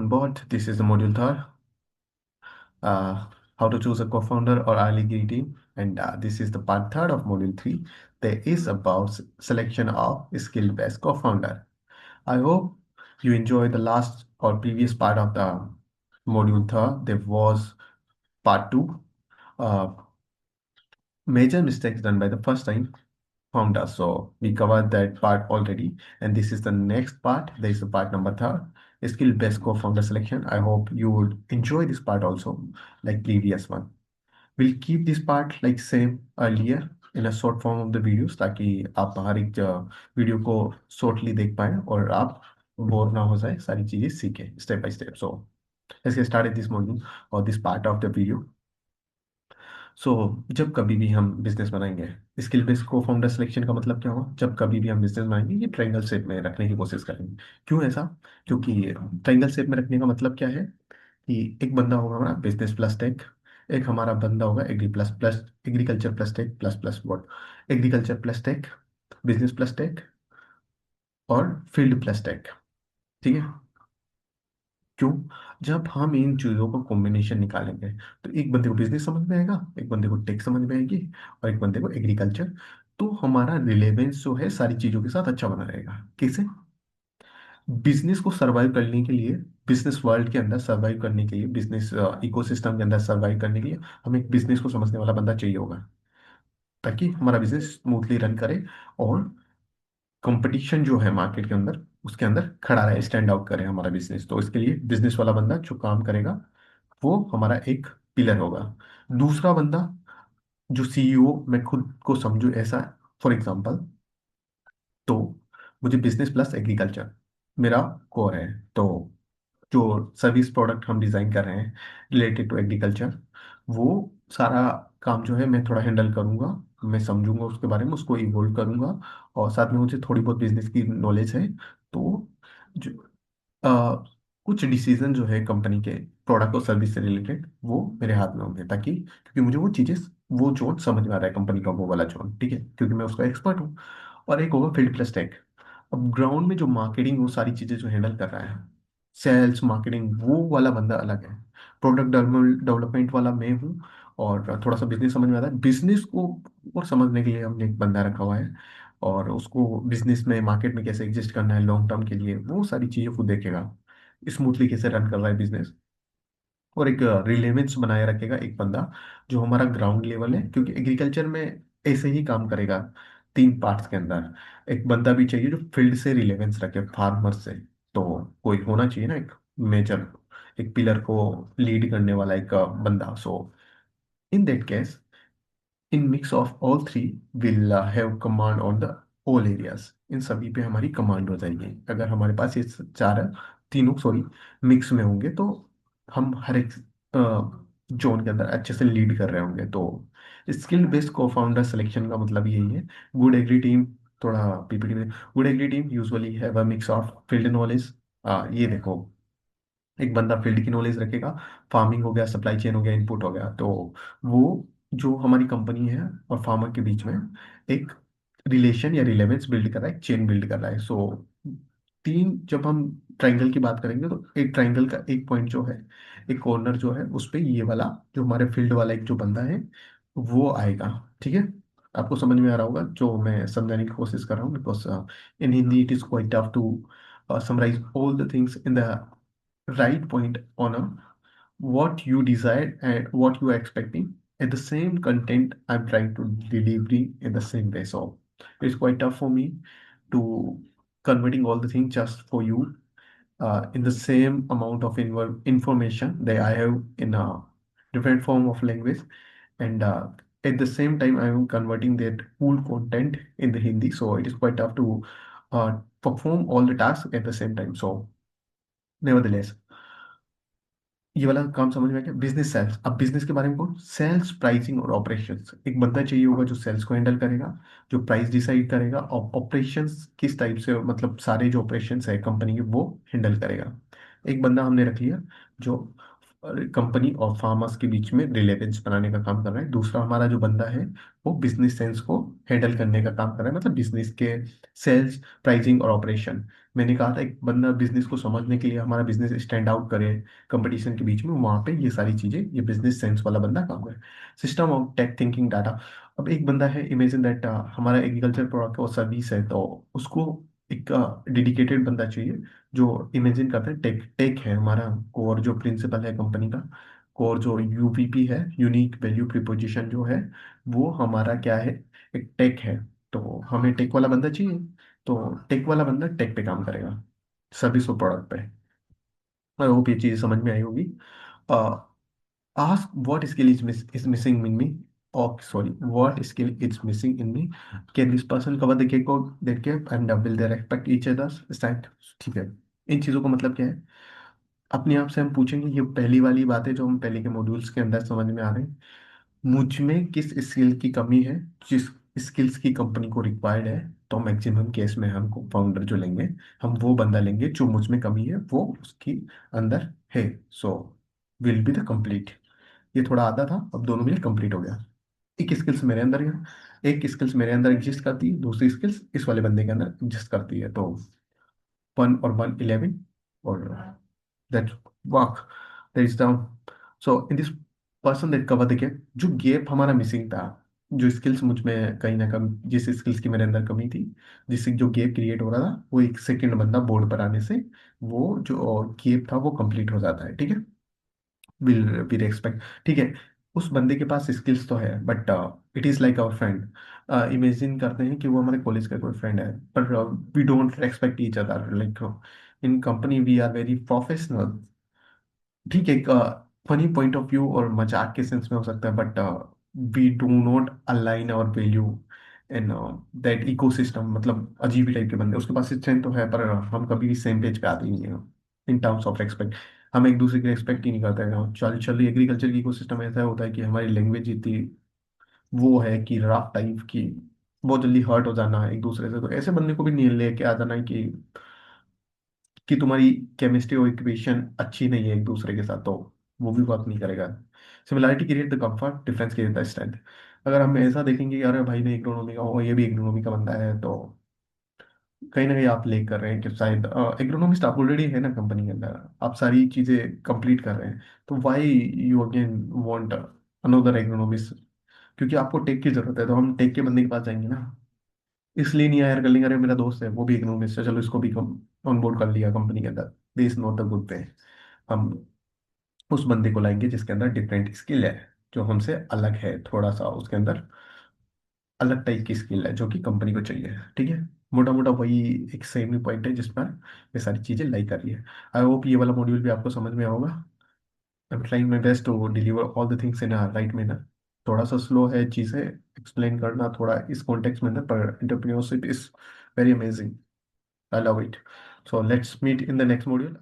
on board. This is the module third. Uh, how to choose a co-founder or early green team. And this is the part third of module three. There is about selection of skill-based co-founder. I hope you enjoyed the last or previous part of the module third. There was part two. Uh, Major mistakes done by the first time founder. So we covered that part already, and this is the next part. There is the part number third, skill based co-founder selection. I hope you would enjoy this part also, like previous one. We'll keep this part like same earlier in a short form of the videos ताकि आप हर एक video को shortly देख पाए और आप bore ना हो जाए सारी चीजें सीखें step by step. So let's get started this module or this part of the video. सो जब कभी भी हम बिजनेस बनाएंगे, स्किल बेस्ड को फाउंडर सिलेक्शन का मतलब क्या होगा? जब कभी भी हम बिजनेस बनाएंगे ये ट्रायंगल शेप में रखने की कोशिश करेंगे. क्यों ऐसा? क्योंकि ट्रायंगल शेप में रखने का मतलब क्या है कि एक बंदा होगा हमारा बिजनेस प्लस टेक, एक हमारा बंदा होगा agri plus plus agriculture plus tech plus plus what agriculture plus tech, business plus tech और फील्ड प्लस टेक. ठीक है? क्यों? जब हम इन चीजों का कॉम्बिनेशन निकालेंगे तो एक बंदे को बिजनेस समझ में आएगा, एक बंदे को टेक समझ में आएगी और एक बंदे को एग्रीकल्चर. तो हमारा रिलेवेंस जो है सारी चीजों के साथ अच्छा बना रहेगा. कैसे? बिजनेस को सरवाइव करने के लिए, बिजनेस वर्ल्ड के अंदर सरवाइव करने के लिए, बिजनेस इकोसिस्टम के अंदर सरवाइव करने के लिए हमें एक बिजनेस को समझने वाला बंदा चाहिए होगा ताकि हमारा बिजनेस स्मूथली रन करे और कंपटीशन जो है मार्केट के अंदर उसके अंदर खड़ा रहे, स्टैंड आउट करे हमारा बिजनेस. तो इसके लिए बिजनेस वाला बंदा जो काम करेगा वो हमारा एक पिलर होगा. दूसरा बंदा जो सीईओ, मैं खुद को समझू ऐसा, फॉर एग्जांपल, तो मुझे बिजनेस प्लस एग्रीकल्चर मेरा कोर है. तो जो सर्विस प्रोडक्ट हम डिजाइन कर रहे हैं रिलेटेड टू एग्रीकल्चर, वो सारा काम जो है मैं थोड़ा हैंडल करूंगा. मैं समझूंगा उसके बारे में, उसको इवोल्व करूंगा और साथ में मुझे थोड़ी बहुत बिजनेस की नॉलेज है. तो जो अ, कुछ डिसीजन जो है कंपनी के प्रोडक्ट और सर्विस से रिलेटेड वो मेरे हाथ में होंगे ताकि, क्योंकि मुझे वो चीजें, वो जोन समझ में आ रहा है कंपनी का वो वाला जोन. ठीक है? क्योंकि मैं उसका एक्सपर्ट हूँ. और एक होगा फील्ड प्लस टेक. अब ग्राउंड में जो मार्केटिंग वो सारी चीजें जो हैंडल कर रहा है, सेल्स मार्केटिंग, वो वाला बंदा अलग है. प्रोडक्ट डेवलपमेंट वाला मैं हूँ. और थोड़ा सा बिजनेस समझ में आता है. बिजनेस को और समझने के लिए हमने एक बंदा रखा हुआ है और उसको बिजनेस में मार्केट में कैसे एग्जिस्ट करना है लॉन्ग टर्म के लिए वो सारी चीजें वो देखेगा. स्मूथली कैसे रन कर रहा है बिजनेस और एक रिलेवेंस बनाए रखेगा एक बंदा जो हमारा ग्राउंड लेवल है, क्योंकि एग्रीकल्चर में ऐसे ही काम करेगा. तीन पार्ट्स के अंदर एक बंदा भी चाहिए जो फील्ड से रिलेवेंस रखे, फार्मर से. तो कोई होना चाहिए ना एक मेजर, एक पिलर को लीड करने वाला एक बंदा. So in that case, in mix of all three will have command on the all areas. इन सभी पे हमारी कमांड हो जाएगी अगर हमारे पास ये चार, तीनों सॉरी, मिक्स में होंगे. तो हम हर एक जोन के अंदर अच्छे से लीड कर रहे होंगे. तो स्किल बेस्ड को फाउंडर सिलेक्शन का मतलब यही है. गुड एग्री टीम, थोड़ा पीपीटी में, good agri team usually have a mix of field knowledge. ये देखो, एक बंदा फील्ड की नॉलेज रखेगा, फार्मिंग हो गया, सप्लाई चेन हो गया, इनपुट हो गया. तो वो जो हमारी कंपनी है और फार्मर के बीच में एक रिलेशन या रिलेवेंस बिल्ड कर रहा है, एक चेन बिल्ड कर रहा है. सो तीन, जब हम ट्राइंगल की बात करेंगे तो एक ट्राइंगल का एक पॉइंट जो है, एक कॉर्नर जो है उस पे ये वाला जो हमारे फील्ड वाला एक जो बंदा है वो आएगा. ठीक है? आपको समझ में आ रहा होगा जो मैं समझाने की कोशिश कर रहा हूँ, because in Hindi it is quite tough to summarize all the things in the right point on a what you desire and what you are expecting at the same content I'm trying to delivery in the same way. So it's quite tough for me to converting all the things just for you in the same amount of information that I have in a different form of language. And at the same time I'm converting that full content in the Hindi, so it is quite tough to perform all the tasks at the same time. So nevertheless, ये वाला काम समझ में आ गया. Business sales. अब business के बारे में कौन, सेल्स, प्राइसिंग और ऑपरेशंस. एक बंदा चाहिए होगा जो सेल्स को हैंडल करेगा, जो प्राइस डिसाइड करेगा, और ऑपरेशंस किस टाइप से, मतलब सारे जो ऑपरेशंस है कंपनी के वो हैंडल करेगा. एक बंदा हमने रख लिया जो कंपनी और फार्मर्स के बीच में रिलेवेंस बनाने का काम कर रहा है। दूसरा हमारा जो बंदा है वो बिजनेस सेंस को हैंडल करने का काम कर रहा है, मतलब बिजनेस के सेल्स, प्राइसिंग और ऑपरेशन। मैंने कहा था एक बंदा बिजनेस को समझने के लिए, हमारा बिजनेस स्टैंड आउट करे कंपटीशन के बीच में, वहां पे ये सारी चीजें, ये बिजनेस सेंस वाला बंदा काम करे। System of tech thinking data. अब एक बंदा है, इमेजिन दैट हमारा एग्रीकल्चर प्रोडक्ट और सर्विस है, तो उसको एक डेडिकेटेड बंदा चाहिए जो इमेजिन करते हैं। टेक टेक है हमारा कोर जो प्रिंसिपल है कंपनी का, कोर जो यूपीपी है, यूनिक वैल्यू प्रीपोजिशन जो है, वो हमारा क्या है, एक टेक है। तो हमें टेक वाला बंदा चाहिए। तो टेक वाला बंदा टेक पे काम करेगा, सर्विस और प्रोडक्ट पे। आई होप ये चीज़ समझ में आई होगी। Ask what skill is missing in me. Oh, sorry. What skill is missing in me? Can this person cover the gap of that gap and will they respect each other's stand? ठीक है। इन चीज़ों का मतलब क्या है? अपने आप से हम पूछेंगे, ये पहली वाली बात है जो हम पहले के मॉड्यूल्स के अंदर समझ में आ रहे हैं। मुझ में किस स्किल की कमी है, जिस स्किल्स की कंपनी को रिक्वायर्ड है, तो मैक्सिमम केस में हम फाउंडर जो लेंगे, हम वो बंदा लेंगे जो मुझ में कमी है वो उसकी अंदर है। So will be the complete. ये थोड़ा आधा था, अब दोनों मिले कंप्लीट हो गया। एक स्किल्स मेरे अंदर है, एक स्किल्स मेरे अंदर एग्जिस्ट करती है, दूसरी स्किल्स इस वाले बंदे के अंदर एग्जिस्ट करती है। तो 1 और 1 11, और that work, that is down. So in this person that cover the gap, जो गैप हमारा मिसिंग था, जो स्किल्स मुझ में कहीं ना कहीं, जिस स्किल्स की मेरे अंदर कमी थी, जिससे जो गैप क्रिएट हो रहा था, वो एक सेकंड बंदा बोर्ड पर आने से वो जो गैप था वो कंप्लीट हो जाता है। ठीक है, विल विल एक्सपेक्ट। ठीक है, उस बंदे के पास स्किल्स तो है, but it is like our friend. Imagine करते हैं कि वो हमारे कॉलेज का कोई फ्रेंड है, पर we don't respect each other, like in company we are very professional. ठीक है, फनी पॉइंट ऑफ व्यू और मजाक के सेंस में हो सकता है, but we do not align our value in that ecosystem. मतलब अजीब ही टाइप के बंदे, उसके पास स्ट्रेंथ तो है, पर हम कभी भी सेम पेज पे आते ही नहीं है इन टर्म्स ऑफ रेस्पेक्ट। हम एक दूसरे की रेस्पेक्ट ही नहीं करते हैं। चल चल एग्रीकल्चर की इकोसिस्टम ऐसा होता है कि हमारी लैंग्वेज इतनी वो है कि रफ टाइप की, बहुत जल्दी हर्ट हो जाना है एक दूसरे से। तो ऐसे बंदे को भी नहीं लेके आ जाना है कि तुम्हारी केमिस्ट्री और इक्वेशन अच्छी नहीं है एक दूसरे के साथ, तो वो भी वर्क नहीं करेगा। Similarity create the comfort, difference create the strength. अगर हम ऐसा देखेंगे कि अरे भाई ने एग्रोनॉमी का और ये भी एग्रोनॉमी का बंदा है, तो कहीं ना कहीं आप लेक कर रहे हैं कि शायद एग्रोनॉमिस्ट आप ऑलरेडी है ना कंपनी के अंदर, आप सारी चीजें कंप्लीट कर रहे हैं, तो why you again want another agronomist? क्योंकि आपको टेक की जरूरत है, तो हम टेक के बंदे के पास जाएंगे ना। इसलिए नहीं हायर कर लेंगे, अरे मेरा दोस्त है वो भी इकोनॉमिस्ट है, चलो इसको भी ऑन बोर्ड कर लिया कंपनी के अंदर। This not the good way. हम उस बंदे को लाएंगे जिसके अंदर डिफरेंट स्किल है, जो हमसे अलग है, थोड़ा सा उसके अंदर अलग टाइप की स्किल है जो कि कंपनी को चाहिए। ठीक है, मोटा मोटा वही एक सेम ही पॉइंट है जिस पर ये सारी चीजें लाई कर रही है। आई होप ये वाला मॉड्यूल भी आपको समझ में होगा। I am trying my best to deliver all the things in a right manner. थोड़ा सा स्लो है चीजें एक्सप्लेन करना, थोड़ा इस कॉन्टेक्स्ट में अंदर, पर entrepreneurship is very amazing. I love it. So let's meet in the next module.